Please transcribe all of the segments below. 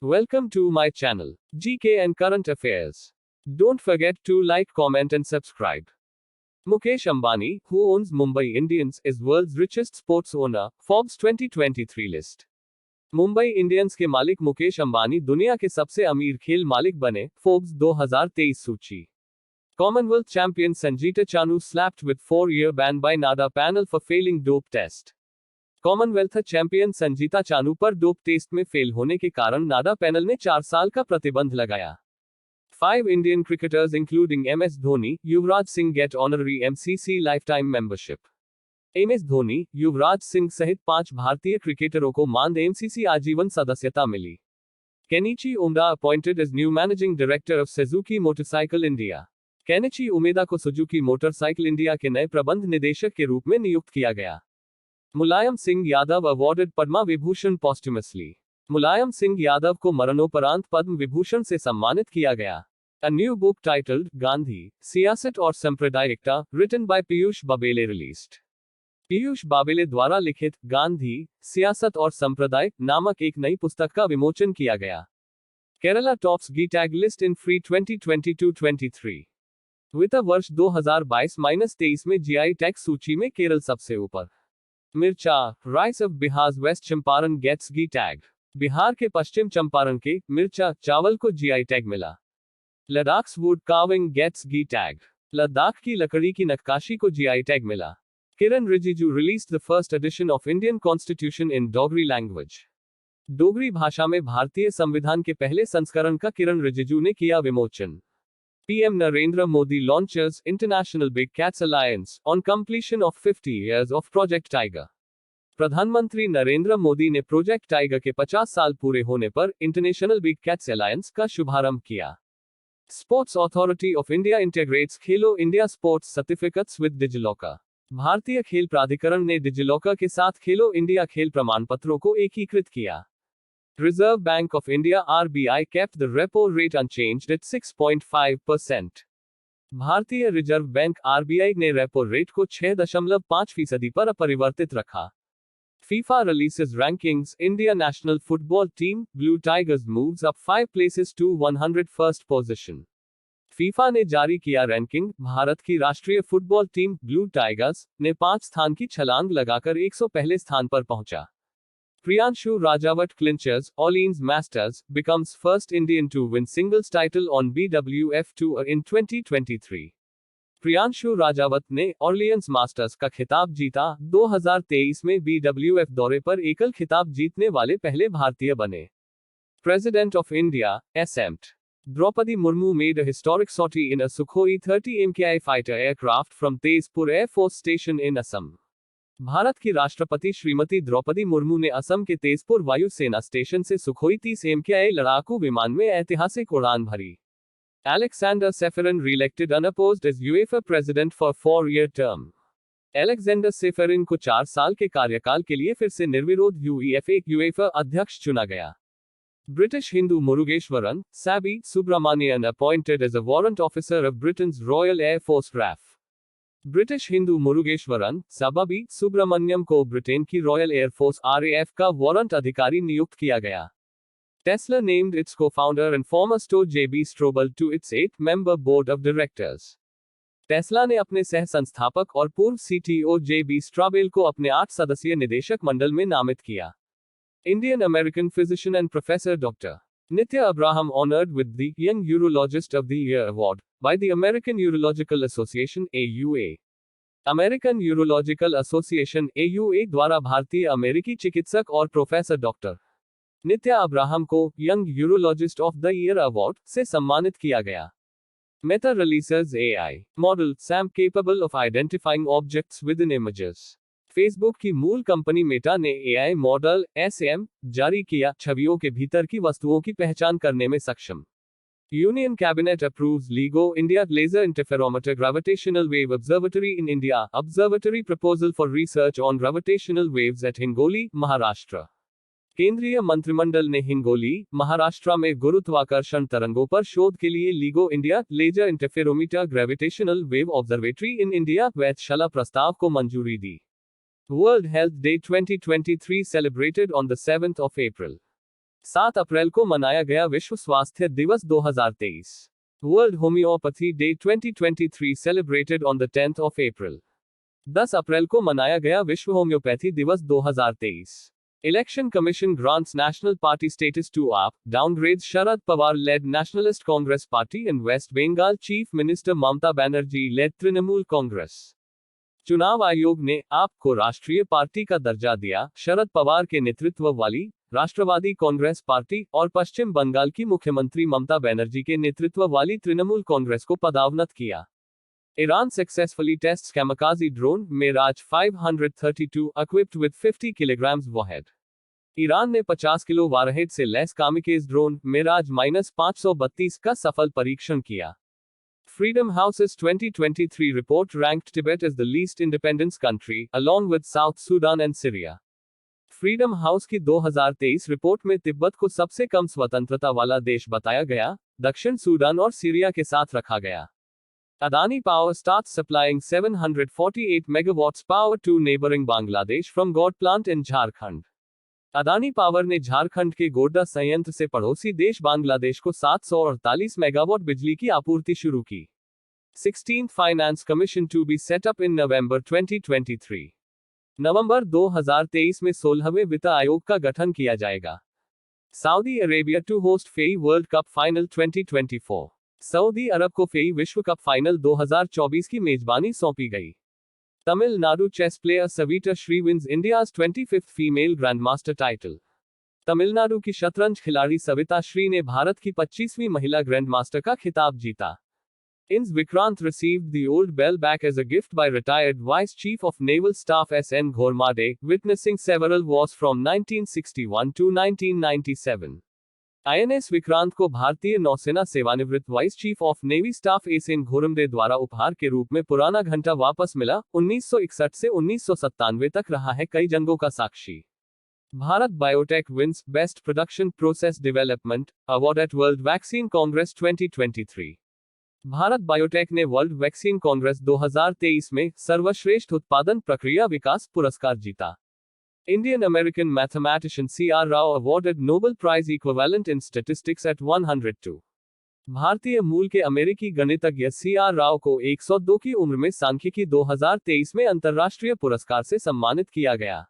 Welcome to my channel, GK and Current Affairs. Don't forget to like, comment, and subscribe. Mukesh Ambani, who owns Mumbai Indians, is world's richest sports owner, Forbes 2023 list. Mumbai Indians के मालिक मुकेश अंबानी दुनिया के सबसे अमीर खेल मालिक बने, Forbes 2023 सूची. Commonwealth champion Sanjita Chanu slapped with 4-year ban by NADA panel for failing dope test. Commonwealth champion Sanjita Chanu पर डोप टेस्ट में फेल होने के कारण नाडा पैनल ने 4 साल का प्रतिबंध लगाया. 5 Indian cricketers including MS Dhoni, Yuvraj Singh get honorary MCC lifetime membership. MS Dhoni, Yuvraj Singh सहित 5 भारतीय क्रिकेटरों को मानद MCC आजीवन सदस्यता मिली. Kenichi Umeda appointed as new managing director of Suzuki motorcycle India. Kenichi Umeda को सुजुकी मोटरसाइकिल इंडिया के नए प्रबंध निदेशक के रूप में नियुक्त किया गया. Mulayam Singh Yadav awarded Padma Vibhushan posthumously. मुलायम सिंह यादव को मरणोपरांत पद्म विभूषण से सम्मानित किया गया. A new book titled Gandhi, Siyasat aur Sampradayikta, written by Piyush Babele released. Piyush Babele द्वारा लिखित गांधी, सियासत और संप्रदाय नामक एक नई पुस्तक का विमोचन किया गया. Kerala tops GI tag list in free 2022-23. वित्त वर्ष 2022-23 में जीआई टैग सूची में केरल सबसे ऊपर. Mircha, rice of Bihar west Champaran gets GI tag. Bihar के पश्चिम चंपारण के मिर्चा चावल को जीआई टैग मिला. Ladakh's wood carving gets GI tag. Ladakh की लकड़ी की नक्काशी को जीआई टैग मिला. Kiran Rijiju released the first edition of Indian constitution in Dogri language. Dogri भाषा में भारतीय संविधान के पहले संस्करण का किरण रिजिजू ने किया विमोचन. PM Narendra Modi launches International Big Cats Alliance on completion of 50 years of Project Tiger. प्रधानमंत्री नरेंद्र मोदी ने प्रोजेक्ट टाइगर के 50 साल पूरे होने पर इंटरनेशनल बिग कैट्स अलायंस का शुभारंभ किया. Sports authority of India integrates Khelo India sports certificates with DigiLocker. भारतीय खेल प्राधिकरण ने डिजिलॉकर के साथ खेलो इंडिया खेल प्रमाणपत्रों को एकीकृत किया. Reserve Bank of India RBI kept the repo rate unchanged at 6.5%. भारतीय रिजर्व बैंक RBI ने रेपो रेट को 6.5% पर अपरिवर्तित रखा. FIFA releases rankings. India national football team, Blue Tigers moves up 5 places to 101st position. FIFA ने जारी किया ranking. Bharat की राष्ट्रीय फुटबॉल टीम, ब्लू टाइगर्स, ने 5 स्थान की छलांग लगाकर 101 स्थान पर पहुंचा. Priyanshu Rajawat clinches Orleans Masters, becomes first Indian to win singles title on BWF Tour in 2023. Priyanshu Rajawat ने ऑर्लियंस मास्टर्स का खिताब जीता. 2023 में BWF दौरे पर एकल खिताब जीतने वाले पहले भारतीय बने. President of India, SMT. Draupadi Murmu made a historic sortie in a Sukhoi 30 MKI fighter aircraft from Tezpur Air Force Station in Assam. Bharat की राष्ट्रपति श्रीमती द्रौपदी मुर्मू ने असम के तेजपुर वायु सेना स्टेशन से सुखोई 30 MKI लड़ाकू विमान में ऐतिहासिक उड़ान भरी. Alexander Seferin reelected unopposed as UEFA president for 4-year term. Alexander Seferin को 4 साल के कार्यकाल के लिए फिर से निर्विरोध UEFA अध्यक्ष चुना गया. British Hindu Murugeshwaran, Sabi Subramanian appointed as a warrant officer of Britain's Royal Air Force RAF. British Hindu Murugeshwaran, Sabi Subramaniam को ब्रिटेन की रॉयल एयरफोर्स RAF का वारंट अधिकारी नियुक्त किया गया. Tesla named its co-founder and former CTO JB Straubel to its 8-member board of directors. Tesla ने अपने सह संस्थापक और पूर्व CTO JB Straubel को अपने 8 सदस्यीय निदेशक मंडल में नामित किया. Indian American physician and professor doctor Nitya Abraham honored with the Young Urologist of the Year award by the American Urological Association AUA. American Urological Association AUA द्वारा भारतीय अमेरिकी चिकित्सक और प्रोफेसर डॉक्टर नित्या अब्राहम को young urologist of the year award से सम्मानित किया गया. Meta releases AI model SAM capable of identifying objects within images. Facebook की मूल कंपनी मेटा ने AI मॉडल SAM जारी किया, छवियों के भीतर की वस्तुओं की पहचान करने में सक्षम. Union cabinet approves LIGO India Laser Interferometer Gravitational Wave Observatory in India. Observatory proposal for research on gravitational waves at Hingoli, Maharashtra. केंद्रीय मंत्रिमंडल ने हिंगोली, महाराष्ट्र में गुरुत्वाकर्षण तरंगों पर शोध के लिए LIGO India Laser Interferometer Gravitational Wave Observatory in India वेधशाला प्रस्ताव को मंजूरी दी. World Health Day 2023 celebrated on the 7th of April. 7 अप्रैल को मनाया गया विश्व स्वास्थ्य दिवस 2023। World homeopathy day 2023 celebrated on the 10th of April। 10 अप्रैल को मनाया गया विश्व होम्योपैथी दिवस 2023। Election Commission grants National Party status to AAP, downgrades Sharad Pawar-led Nationalist Congress Party and West Bengal Chief Minister Mamata Banerjee-led Trinamool Congress। चुनाव आयोग ने आप को राष्ट्रीय पार्टी का दर्जा दिया। शरद पवार के नेतृत्व वाली राष्ट्रवादी कांग्रेस पार्टी और पश्चिम बंगाल की मुख्यमंत्री ममता बनर्जी के नेतृत्व वाली तृणमूल कांग्रेस को पदावनत किया। Iran successfully tests kamikaze drone Meraj 532 equipped with 50 kilograms warhead। Iran ने 50 किलो वारहेड से लैस कामिकेज ड्रोन मेराज -532 का सफल परीक्षण किया। Freedom House's 2023 report ranked Tibet as the least independent country, along with South Sudan and Syria। Freedom House की 2023 report में तिब्बत को सबसे कम स्वतंत्रता वाला देश बताया गया, दक्षिण सूडान और सीरिया के साथ रखा गया। Adani Power starts supplying 748 megawatts power to neighboring Bangladesh from God plant in Jharkhand। Adani power ने झारखंड के गोड्डा संयंत्र से पड़ोसी देश बांग्लादेश को 748 मेगावाट बिजली की आपूर्ति शुरू की। 16th Finance Commission to be set up in November 2023। नवंबर 2023 में 16वें वित्त आयोग का गठन किया जाएगा। Saudi Arabia to host FEI world cup final 2024। Saudi अरब को फेई विश्व कप फाइनल 2024 की मेजबानी सौंपी गई। Tamil Nadu chess player Savita Shri wins India's 25th female grandmaster title. Tamil Nadu की शतरंज खिलाड़ी सविता श्री ने भारत की 25वीं महिला ग्रैंडमास्टर का खिताब जीता। Ins Vikrant received the old bell back as a gift by retired Vice Chief of Naval Staff S.N. Ghormade, witnessing several wars from 1961 to 1997। INS Vikrant को भारतीय नौसेना सेवानिवृत्त vice chief of navy staff SN Ghormade द्वारा उपहार के रूप में पुराना घंटा वापस मिला। 1961 से 1997 तक रहा है कई जंगों का साक्षी। Bharat biotech wins best production process development award at world vaccine congress 2023। Bharat biotech ने वर्ल्ड वैक्सीन कांग्रेस 2023 में सर्वश्रेष्ठ उत्पादन प्रक्रिया विकास पुरस्कार जीता। Indian American mathematician C.R. Rao awarded Nobel Prize equivalent in statistics at 102। भारतीय मूल के अमेरिकी गणितज्ञ C.R. राव को 102 की उम्र में सांख्यिकी 2023 में अंतर्राष्ट्रीय पुरस्कार से सम्मानित किया गया।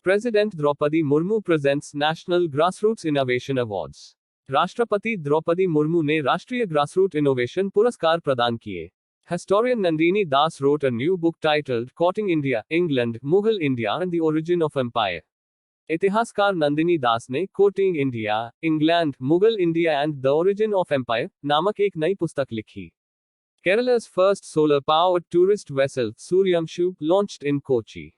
President Droupadi Murmu presents national grassroots innovation awards. राष्ट्रपति द्रौपदी मुर्मू ने राष्ट्रीय ग्रासरूट इनोवेशन पुरस्कार प्रदान किए। Historian Nandini Das wrote a new book titled Courting India, England, Mughal India and the Origin of Empire। इतिहासकार नंदिनी दास ने courting India, England, Mughal India and the origin of empire नामक एक नई पुस्तक लिखी। केरला's first solar powered tourist vessel Suryanshu launched in Kochi.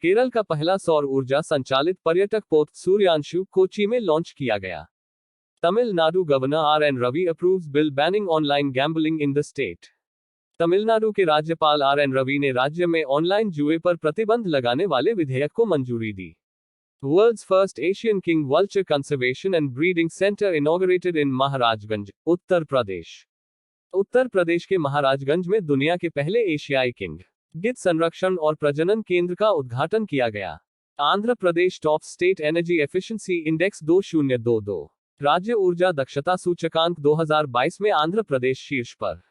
Kerala का पहला सौर ऊर्जा संचालित पर्यटक पोत सूर्यांशु कोची में लॉन्च किया गया। Tamil Nadu governor R N. Ravi approves bill banning online gambling in the state. Tamil Nadu के राज्यपाल आर.एन. रवि ने राज्य में ऑनलाइन जुए पर प्रतिबंध लगाने वाले विधेयक को मंजूरी दी। World's first Asian king vulture conservation and breeding centre inaugurated in Maharajganj, Uttar Pradesh. Uttar Pradesh के महाराजगंज में दुनिया के पहले एशियाई किंग गिद्ध संरक्षण और प्रजनन केंद्र का उद्घाटन किया गया। Andhra Pradesh top state energy efficiency index 2022। राज्य ऊर्जा दक्षता सूचकांक 2022 में आंध्र प्रदेश शीर्ष पर।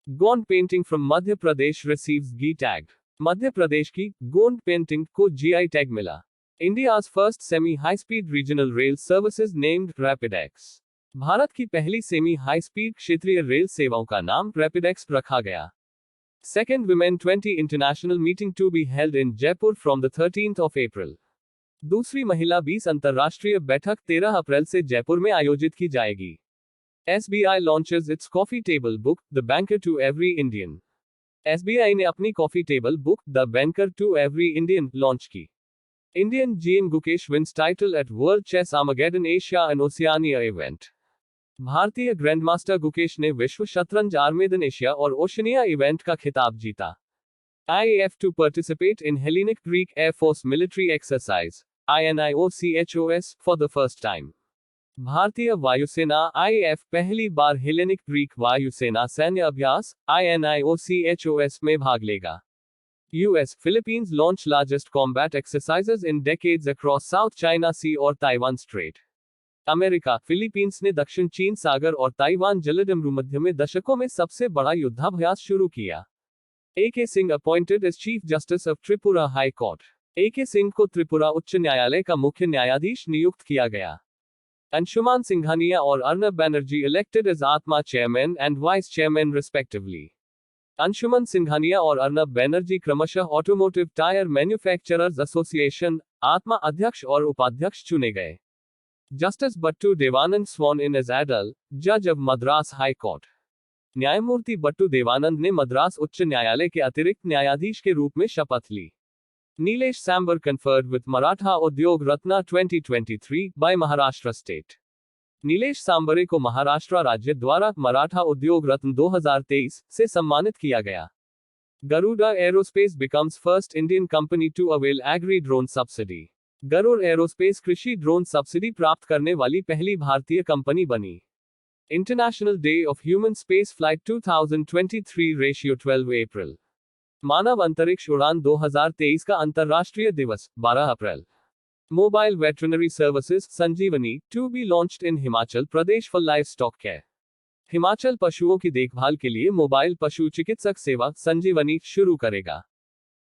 Gond painting from Madhya Pradesh receives GI tag. Madhya Pradesh की गोंड पेंटिंग को जीआई टैग मिला। India's first semi high speed regional rail services named RapidX. भारत की पहली सेमी हाई स्पीड क्षेत्रीय रेल सेवाओं का नाम रैपिडेक्स रखा गया। Second women 20 international meeting to be held in Jaipur from the 13th of April। दूसरी महिला 20 अंतर्राष्ट्रीय बैठक 13 अप्रैल से जयपुर में आयोजित की जाएगी। SBI launches its coffee table book, The Banker to Every Indian। SBI ने अपनी coffee table book the banker to every Indian launch की। Indian GM Gukesh wins title at world chess Armageddon Asia and Oceania event. भारतीय grandmaster Gukesh ने विश्व शतरंज Armageddon Asia और Oceania event का खिताब जीता। IAF to participate in Hellenic Greek Air Force military exercise, INIOCHOS, for the first time। भारतीय वायुसेना IAF पहली बार हेलेनिक ग्रीक वायुसेना सैन्य अभ्यास INIOCHOS में भाग लेगा। US, Philippines launch largest combat exercises in decades across South China Sea और Taiwan Strait। अमेरिका, फिलीपींस ने दक्षिण चीन सागर और ताइवान जलसंधि में दशकों में सबसे बड़ा युद्धाभ्यास शुरू किया। A.K. Singh appointed as chief justice of Tripura high court. A.K. Singh को त्रिपुरा उच्च न्यायालय का मुख्य न्यायाधीश नियुक्त किया गया। अंशुमान सिंघानिया और अर्नब बैनर्जी इलेक्टेड एज आत्मा chairman and vice chairman respectively. Anshuman Singhania और अर्नब बैनर्जी क्रमशः ऑटोमोटिव टायर मैन्युफैक्चरर्स एसोसिएशन आत्मा अध्यक्ष और उपाध्यक्ष चुने गए। Justice Battu Devanand sworn in as addl जज ऑफ मद्रास हाई कोर्ट। न्यायमूर्ति बट्टू देवानंद ने मद्रास उच्च न्यायालय के अतिरिक्त न्यायाधीश के रूप में शपथ ली। नीलेश सांबर कन्फर्ड विद मराठा उद्योग रत्ना 2023 बाय महाराष्ट्र स्टेट। नीलेश सांबरे को महाराष्ट्र राज्य द्वारा मराठा उद्योग रत्न 2023 से सम्मानित किया गया। Garuda aerospace becomes first Indian company to avail agri drone subsidy. Garuda aerospace कृषि ड्रोन सब्सिडी प्राप्त करने वाली पहली भारतीय कंपनी बनी। International day of human space flight 2023 रेशियो 12 अप्रैल। मानव अंतरिक्ष उड़ान 2023 का अंतर्राष्ट्रीय दिवस 12 अप्रैल। Mobile veterinary services Sanjeevani to be launched in Himachal Pradesh for livestock care. Himachal पशुओं की देखभाल के लिए मोबाइल पशु चिकित्सक सेवा संजीवनी शुरू करेगा।